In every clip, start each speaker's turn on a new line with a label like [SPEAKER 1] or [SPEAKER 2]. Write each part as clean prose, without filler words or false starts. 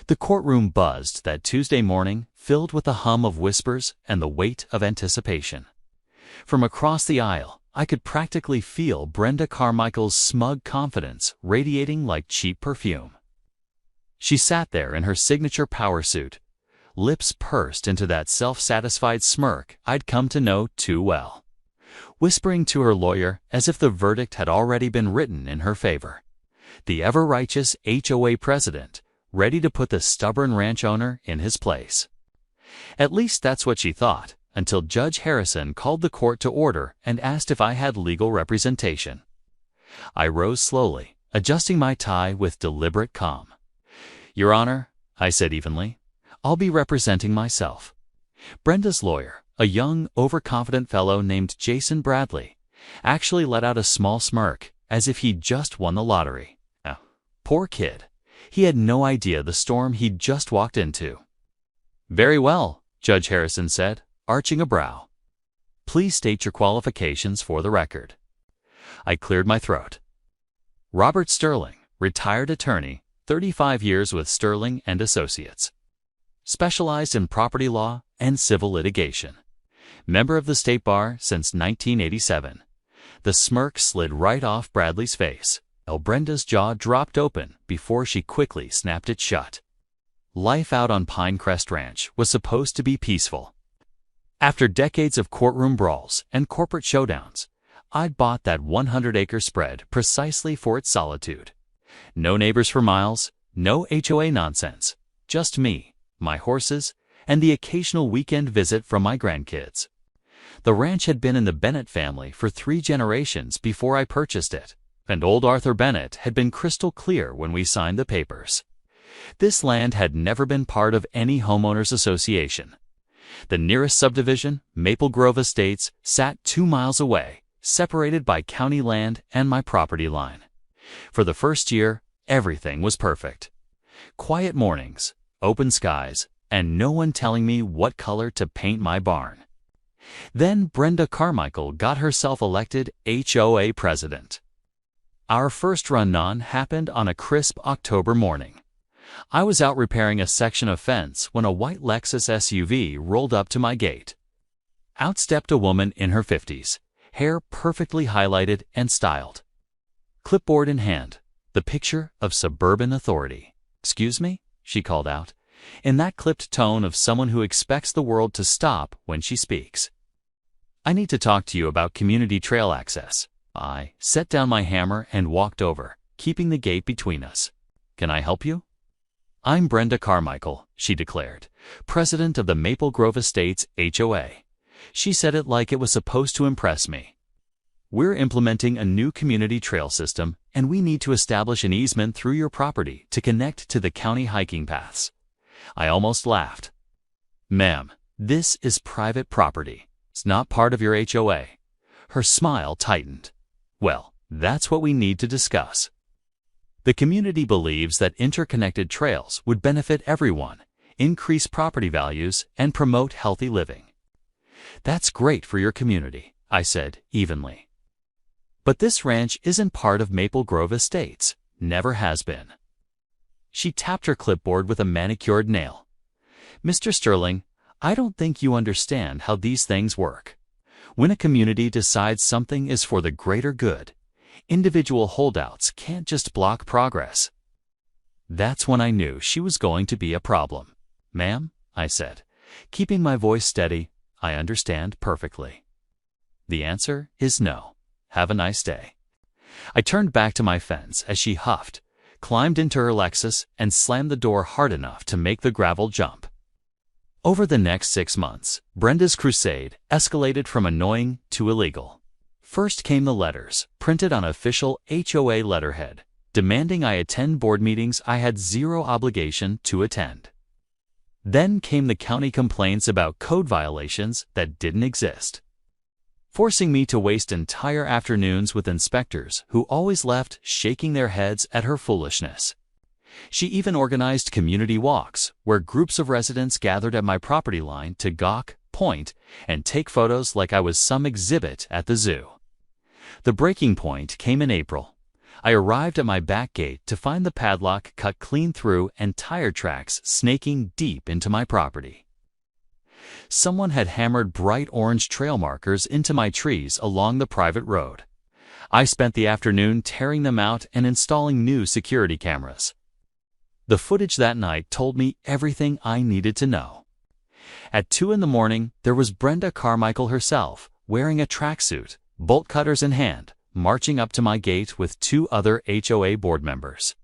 [SPEAKER 1] The courtroom buzzed that Tuesday morning, filled with the hum of whispers and the weight of anticipation. From across the aisle, I could practically feel Brenda Carmichael's smug confidence radiating like cheap perfume. She sat there in her signature power suit, lips pursed into that self-satisfied smirk I'd come to know too well, whispering to her lawyer as if the verdict had already been written in her favor. The ever-righteous HOA president, ready to put the stubborn ranch owner in his place. At least that's what she thought, until Judge Harrison called the court to order and asked if I had legal representation. I rose slowly, adjusting my tie with deliberate calm. "Your Honor," I said evenly, "I'll be representing myself." Brenda's lawyer, a young, overconfident fellow named Jason Bradley, actually let out a small smirk, as if he'd just won the lottery. Poor kid. He had no idea the storm he'd just walked into. "Very well," Judge Harrison said, arching a brow. "Please state your qualifications for the record." I cleared my throat. Robert Sterling, retired attorney, 35 years with Sterling and Associates. Specialized in property law and civil litigation. Member of the State Bar since 1987. The smirk slid right off Bradley's face, while Brenda's jaw dropped open before she quickly snapped it shut. Life out on Pinecrest Ranch was supposed to be peaceful. After decades of courtroom brawls and corporate showdowns, I'd bought that 100-acre spread precisely for its solitude. No neighbors for miles, no HOA nonsense, just me, my horses, and the occasional weekend visit from my grandkids. The ranch had been in the Bennett family for 3 generations before I purchased it, and old Arthur Bennett had been crystal clear when we signed the papers. This land had never been part of any homeowners association. The nearest subdivision, Maple Grove Estates, sat 2 miles away, separated by county land and my property line. For the first year, everything was perfect. Quiet mornings, open skies, and no one telling me what color to paint my barn. Then Brenda Carmichael got herself elected HOA president. Our first run-on happened on a crisp October morning. I was out repairing a section of fence when a white Lexus SUV rolled up to my gate. Out stepped a woman in her 50s, hair perfectly highlighted and styled. Clipboard in hand, the picture of suburban authority. "Excuse me?" she called out, in that clipped tone of someone who expects the world to stop when she speaks. "I need to talk to you about community trail access." I set down my hammer and walked over, keeping the gate between us. "Can I help you?" "I'm Brenda Carmichael," she declared, president of the Maple Grove Estates HOA. She said it like it was supposed to impress me. "We're implementing a new community trail system, and we need to establish an easement through your property to connect to the county hiking paths." I almost laughed. "Ma'am, this is private property. It's not part of your HOA." Her smile tightened. "Well, that's what we need to discuss. The community believes that interconnected trails would benefit everyone, increase property values, and promote healthy living." "That's great for your community," I said evenly. "But this ranch isn't part of Maple Grove Estates, never has been." She tapped her clipboard with a manicured nail. "Mr. Sterling, I don't think you understand how these things work. When a community decides something is for the greater good, individual holdouts can't just block progress." That's when I knew she was going to be a problem. "Ma'am," I said, keeping my voice steady, "I understand perfectly. The answer is no. Have a nice day." I turned back to my fence as she huffed, climbed into her Lexus, and slammed the door hard enough to make the gravel jump. Over the next 6 months, Brenda's crusade escalated from annoying to illegal. First came the letters, printed on official HOA letterhead, demanding I attend board meetings I had zero obligation to attend. Then came the county complaints about code violations that didn't exist, forcing me to waste entire afternoons with inspectors who always left shaking their heads at her foolishness. She even organized community walks, where groups of residents gathered at my property line to gawk, point, and take photos like I was some exhibit at the zoo. The breaking point came in April. I arrived at my back gate to find the padlock cut clean through and tire tracks snaking deep into my property. Someone had hammered bright orange trail markers into my trees along the private road. I spent the afternoon tearing them out and installing new security cameras. The footage that night told me everything I needed to know. At 2 in the morning, there was Brenda Carmichael herself, wearing a tracksuit, bolt cutters in hand, marching up to my gate with 2 other HOA board members.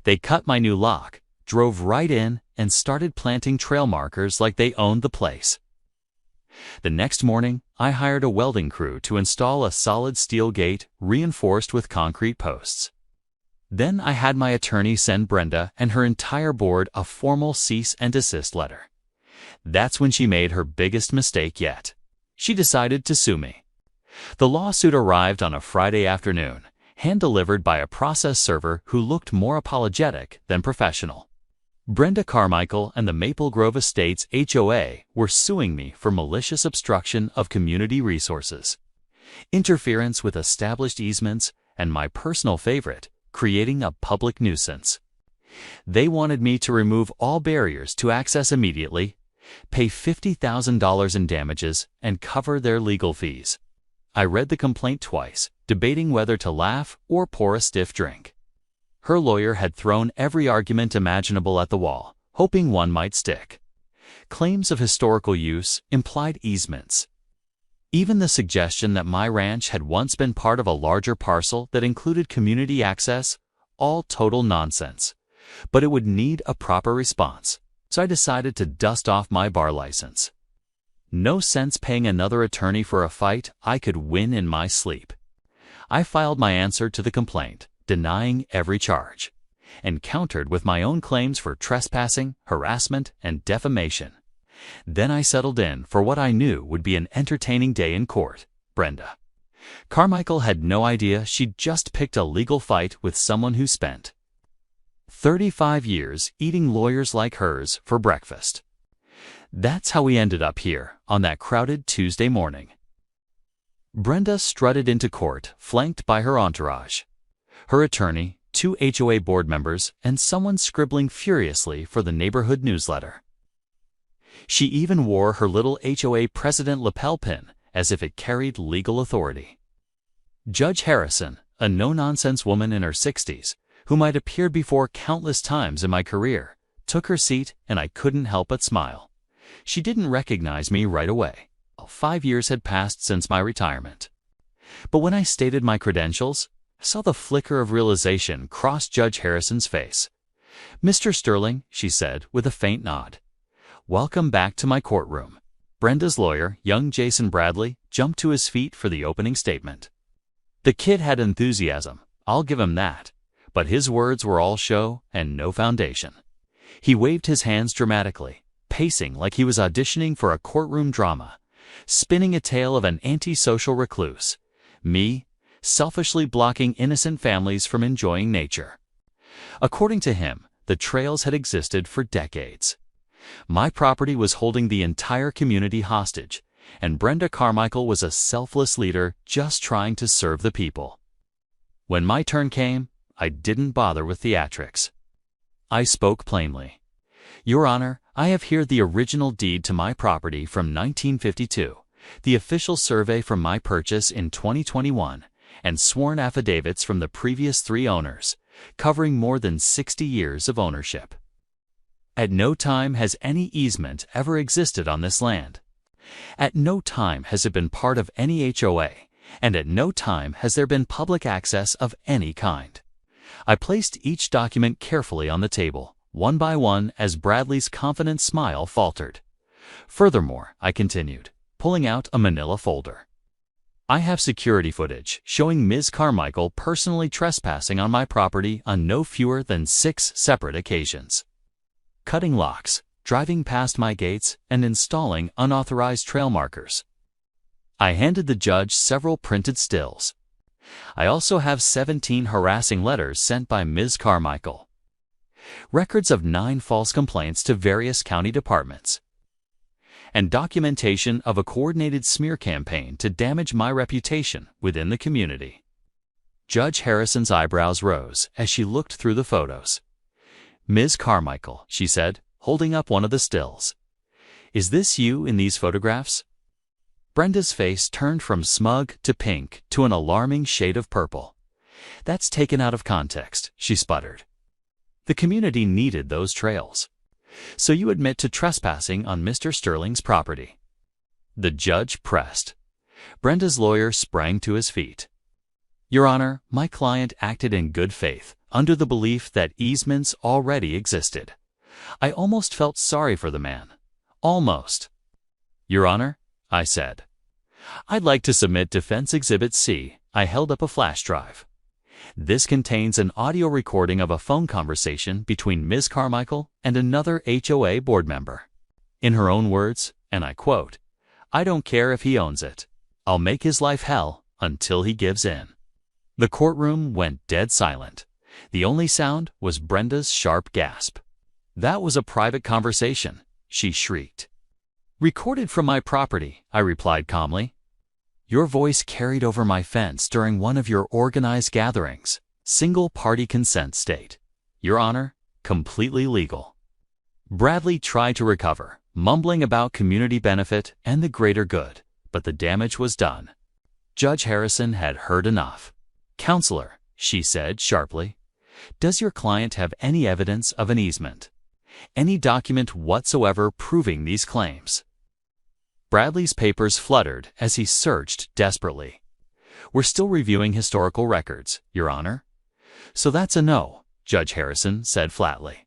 [SPEAKER 1] They cut my new lock, drove right in, and started planting trail markers like they owned the place. The next morning, I hired a welding crew to install a solid steel gate reinforced with concrete posts. Then I had my attorney send Brenda and her entire board a formal cease and desist letter. That's when she made her biggest mistake yet. She decided to sue me. The lawsuit arrived on a Friday afternoon, hand-delivered by a process server who looked more apologetic than professional. Brenda Carmichael and the Maple Grove Estates HOA were suing me for malicious obstruction of community resources, interference with established easements, and my personal favorite, creating a public nuisance. They wanted me to remove all barriers to access immediately, pay $50,000 in damages, and cover their legal fees. I read the complaint twice, debating whether to laugh or pour a stiff drink. Her lawyer had thrown every argument imaginable at the wall, hoping one might stick. Claims of historical use, implied easements. Even the suggestion that my ranch had once been part of a larger parcel that included community access, all total nonsense. But it would need a proper response, so I decided to dust off my bar license. No sense paying another attorney for a fight I could win in my sleep. I filed my answer to the complaint, denying every charge, and countered with my own claims for trespassing, harassment, and defamation. Then I settled in for what I knew would be an entertaining day in court. Brenda Carmichael had no idea she'd just picked a legal fight with someone who spent 35 years eating lawyers like hers for breakfast. That's how we ended up here on that crowded Tuesday morning. Brenda strutted into court, flanked by her entourage. Her attorney, 2 HOA board members, and someone scribbling furiously for the neighborhood newsletter. She even wore her little HOA president lapel pin as if it carried legal authority. Judge Harrison, a no-nonsense woman in her 60s, whom I'd appeared before countless times in my career, took her seat, and I couldn't help but smile. She didn't recognize me right away. 5 years had passed since my retirement. But when I stated my credentials, I saw the flicker of realization cross Judge Harrison's face. "Mr. Sterling," she said with a faint nod, "welcome back to my courtroom." Brenda's lawyer, young Jason Bradley, jumped to his feet for the opening statement. The kid had enthusiasm, I'll give him that, but his words were all show and no foundation. He waved his hands dramatically, pacing like he was auditioning for a courtroom drama, spinning a tale of an antisocial recluse, me, selfishly blocking innocent families from enjoying nature. According to him, the trails had existed for decades. My property was holding the entire community hostage, and Brenda Carmichael was a selfless leader just trying to serve the people. When my turn came, I didn't bother with theatrics. I spoke plainly. "Your Honor, I have here the original deed to my property from 1952, the official survey from my purchase in 2021, and sworn affidavits from the previous 3 owners, covering more than 60 years of ownership. At no time has any easement ever existed on this land. At no time has it been part of any HOA, and at no time has there been public access of any kind." I placed each document carefully on the table, one by one, as Bradley's confident smile faltered. "Furthermore," I continued, pulling out a manila folder, "I have security footage showing Ms. Carmichael personally trespassing on my property on no fewer than 6 separate occasions. Cutting locks, driving past my gates, and installing unauthorized trail markers." I handed the judge several printed stills. I also have 17 harassing letters sent by Ms. Carmichael, records of 9 false complaints to various county departments, and documentation of a coordinated smear campaign to damage my reputation within the community. Judge Harrison's eyebrows rose as she looked through the photos. "Ms. Carmichael," she said, holding up one of the stills. "Is this you in these photographs?" Brenda's face turned from smug to pink to an alarming shade of purple. "That's taken out of context," she sputtered. "The community needed those trails. So you admit to trespassing on Mr. Sterling's property?" The judge pressed. Brenda's lawyer sprang to his feet. "Your Honor, my client acted in good faith, under the belief that easements already existed. I almost felt sorry for the man. Almost." "Your Honor," I said, "I'd like to submit Defense Exhibit C." I held up a flash drive. "This contains an audio recording of a phone conversation between Ms. Carmichael and another HOA board member. In her own words, and I quote, 'I don't care if he owns it. I'll make his life hell until he gives in.'" The courtroom went dead silent. The only sound was Brenda's sharp gasp. "That was a private conversation," she shrieked. "Recorded from my property," I replied calmly. "Your voice carried over my fence during one of your organized gatherings. Single-party consent state. Your Honor, completely legal." Bradley tried to recover, mumbling about community benefit and the greater good, but the damage was done. Judge Harrison had heard enough. "Counselor," she said sharply, "does your client have any evidence of an easement? Any document whatsoever proving these claims?" Bradley's papers fluttered as he searched desperately. "We're still reviewing historical records, Your Honor." "So that's a no," Judge Harrison said flatly.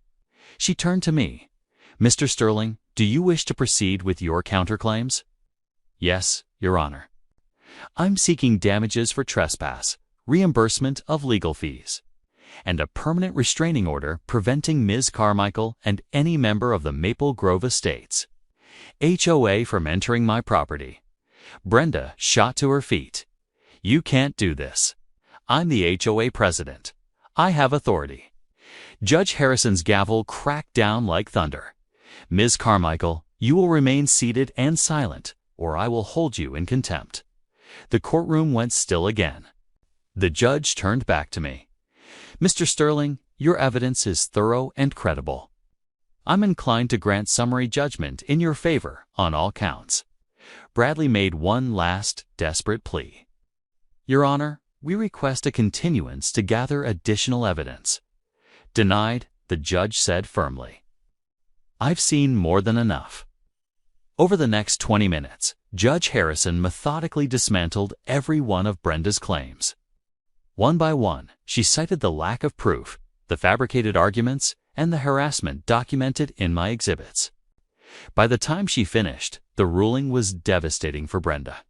[SPEAKER 1] She turned to me. "Mr. Sterling, do you wish to proceed with your counterclaims?" "Yes, Your Honor." "I'm seeking damages for trespass, reimbursement of legal fees, and a permanent restraining order preventing Ms. Carmichael and any member of the Maple Grove Estates, HOA from entering my property." Brenda shot to her feet. "You can't do this. I'm the HOA president. I have authority." Judge Harrison's gavel cracked down like thunder. "Ms. Carmichael, you will remain seated and silent, or I will hold you in contempt." The courtroom went still again. The judge turned back to me. "Mr. Sterling, your evidence is thorough and credible. I'm inclined to grant summary judgment in your favor on all counts." Bradley made one last desperate plea. "Your Honor, we request a continuance to gather additional evidence." "Denied," the judge said firmly. "I've seen more than enough." Over the next 20 minutes, Judge Harrison methodically dismantled every one of Brenda's claims. One by one, she cited the lack of proof, the fabricated arguments, and the harassment documented in my exhibits. By the time she finished, the ruling was devastating for Brenda.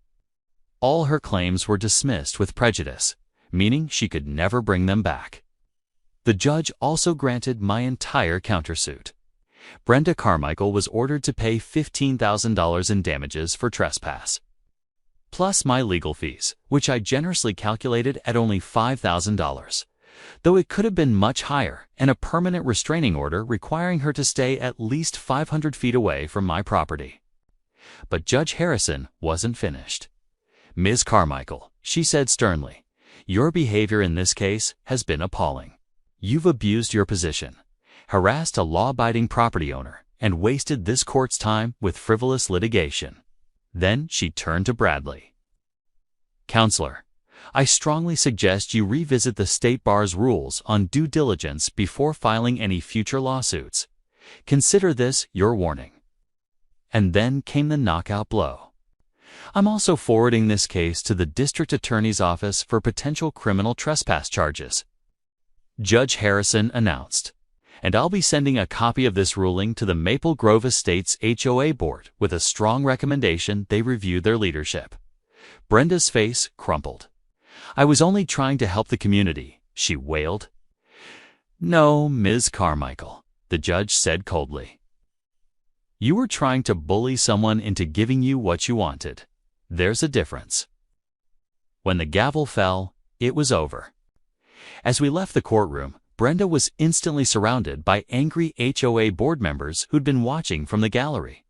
[SPEAKER 1] All her claims were dismissed with prejudice, meaning she could never bring them back. The judge also granted my entire countersuit. Brenda Carmichael was ordered to pay $15,000 in damages for trespass, plus my legal fees, which I generously calculated at only $5,000, though it could have been much higher, and a permanent restraining order requiring her to stay at least 500 feet away from my property. But Judge Harrison wasn't finished. "Ms. Carmichael," she said sternly, "your behavior in this case has been appalling. You've abused your position, harassed a law-abiding property owner, and wasted this court's time with frivolous litigation." Then she turned to Bradley. "Counselor, I strongly suggest you revisit the State Bar's rules on due diligence before filing any future lawsuits. Consider this your warning." And then came the knockout blow. "I'm also forwarding this case to the District Attorney's Office for potential criminal trespass charges," Judge Harrison announced. "And I'll be sending a copy of this ruling to the Maple Grove Estates HOA Board with a strong recommendation they review their leadership." Brenda's face crumpled. "I was only trying to help the community," she wailed. "No, Ms. Carmichael," the judge said coldly. "You were trying to bully someone into giving you what you wanted. There's a difference." When the gavel fell, it was over. As we left the courtroom, Brenda was instantly surrounded by angry HOA board members who'd been watching from the gallery.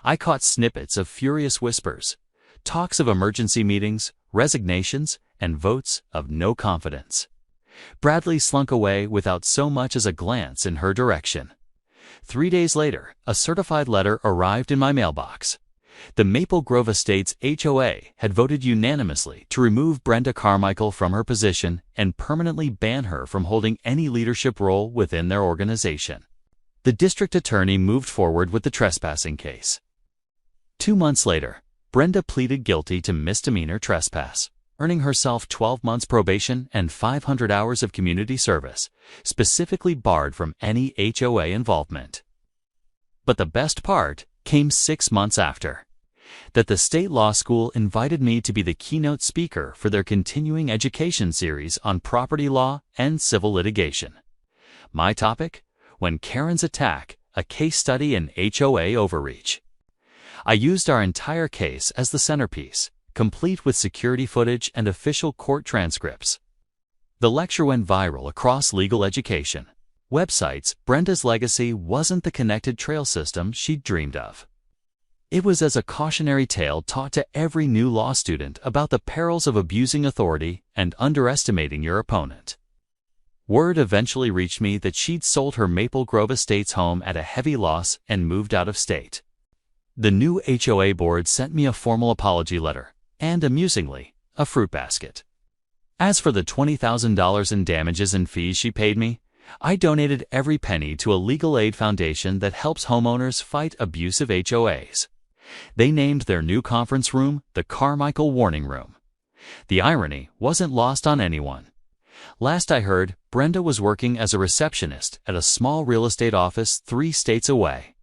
[SPEAKER 1] I caught snippets of furious whispers, talks of emergency meetings, resignations, and votes of no confidence. Bradley slunk away without so much as a glance in her direction. 3 days later, a certified letter arrived in my mailbox. The Maple Grove Estates HOA had voted unanimously to remove Brenda Carmichael from her position and permanently ban her from holding any leadership role within their organization. The district attorney moved forward with the trespassing case. 2 months later, Brenda pleaded guilty to misdemeanor trespass, earning herself 12 months probation and 500 hours of community service, specifically barred from any HOA involvement. But the best part came 6 months after. That the state law school invited me to be the keynote speaker for their continuing education series on property law and civil litigation. My topic? When Karens Attack, a case study in HOA overreach. I used our entire case as the centerpiece, complete with security footage and official court transcripts. The lecture went viral across legal education websites. Brenda's legacy wasn't the connected trail system she'd dreamed of. It was as a cautionary tale taught to every new law student about the perils of abusing authority and underestimating your opponent. Word eventually reached me that she'd sold her Maple Grove Estates home at a heavy loss and moved out of state. The new HOA board sent me a formal apology letter and, amusingly, a fruit basket. As for the $20,000 in damages and fees she paid me, I donated every penny to a legal aid foundation that helps homeowners fight abusive HOAs. They named their new conference room the Carmichael Warning Room. The irony wasn't lost on anyone. Last I heard, Brenda was working as a receptionist at a small real estate office 3 states away.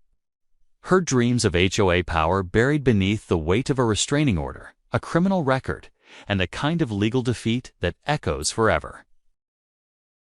[SPEAKER 1] Her dreams of HOA power buried beneath the weight of a restraining order, a criminal record, and the kind of legal defeat that echoes forever.